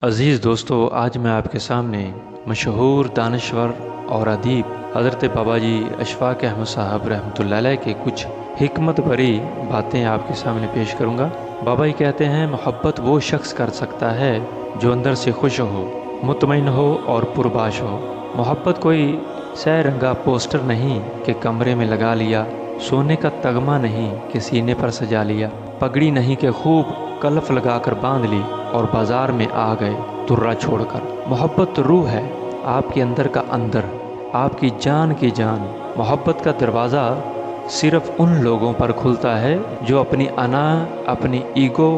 عزیز دوستو، آج میں آپ کے سامنے مشہور دانشور اور ادیب حضرت بابا جی اشفاق احمد صاحب رحمۃ اللہ علیہ کے کچھ حکمت بھری باتیں آپ کے سامنے پیش کروں گا۔ بابا جی کہتے ہیں، محبت وہ شخص کر سکتا ہے جو اندر سے خوش ہو، مطمئن ہو اور پرباش ہو۔ محبت کوئی سہ رنگا پوسٹر نہیں کہ کمرے میں لگا لیا، سونے کا تغمہ نہیں کہ سینے پر سجا لیا، پگڑی نہیں کہ خوب کلف لگا کر باندھ لی اور بازار میں آ گئے ترا چھوڑ کر۔ محبت روح ہے، آپ کے اندر کا اندر، آپ کی جان کی جان۔ محبت کا دروازہ صرف ان لوگوں پر کھلتا ہے جو اپنی انا، اپنی ایگو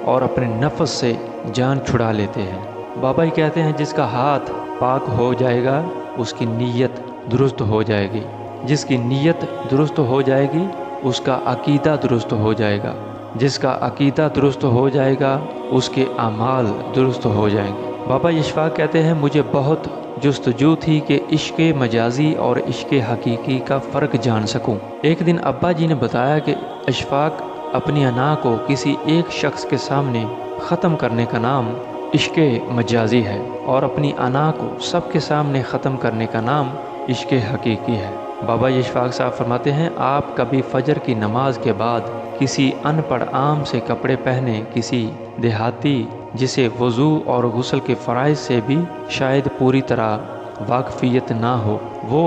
اور اپنے نفس سے جان چھڑا لیتے ہیں۔ بابا جی کہتے ہیں، جس کا ہاتھ پاک ہو جائے گا اس کی نیت درست ہو جائے گی، جس کی نیت درست ہو جائے گی اس کا عقیدہ درست ہو جائے گا، جس کا عقیدہ درست ہو جائے گا اس کے اعمال درست ہو جائیں گے۔ بابا اشفاق کہتے ہیں، مجھے بہت جستجو تھی کہ عشق مجازی اور عشق حقیقی کا فرق جان سکوں۔ ایک دن ابا جی نے بتایا کہ اشفاق، اپنی انا کو کسی ایک شخص کے سامنے ختم کرنے کا نام عشق مجازی ہے، اور اپنی انا کو سب کے سامنے ختم کرنے کا نام عشق حقیقی ہے۔ بابا اشفاق صاحب فرماتے ہیں، آپ کبھی فجر کی نماز کے بعد کسی ان پڑھ عام سے کپڑے پہنے کسی دیہاتی جسے وضو اور غسل کے فرائض سے بھی شاید پوری طرح واقفیت نہ ہو، وہ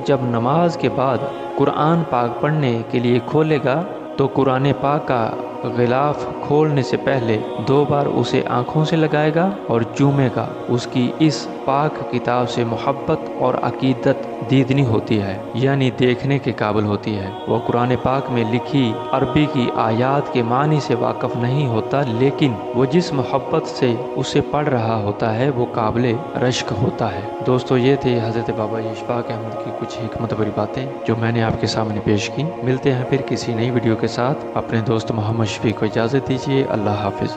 جب نماز کے بعد قرآن پاک پڑھنے کے لیے کھولے گا تو قرآن پاک کا غلاف کھولنے سے پہلے 2 بار اسے آنکھوں سے لگائے گا اور چومے گا۔ اس کی اس پاک کتاب سے محبت اور عقیدت دیدنی ہوتی ہے، یعنی دیکھنے کے قابل ہوتی ہے۔ وہ قرآن پاک میں لکھی عربی کی آیات کے معنی سے واقف نہیں ہوتا، لیکن وہ جس محبت سے اسے پڑھ رہا ہوتا ہے وہ قابل رشک ہوتا ہے۔ دوستو، یہ تھے حضرت بابا اشفاق احمد کی کچھ حکمت بری باتیں جو میں نے آپ کے سامنے پیش کی۔ ملتے ہیں پھر کسی نئی ویڈیو کے ساتھ۔ اپنے دوست محمد شفیق کو اجازت دیجیے۔ اللہ حافظ۔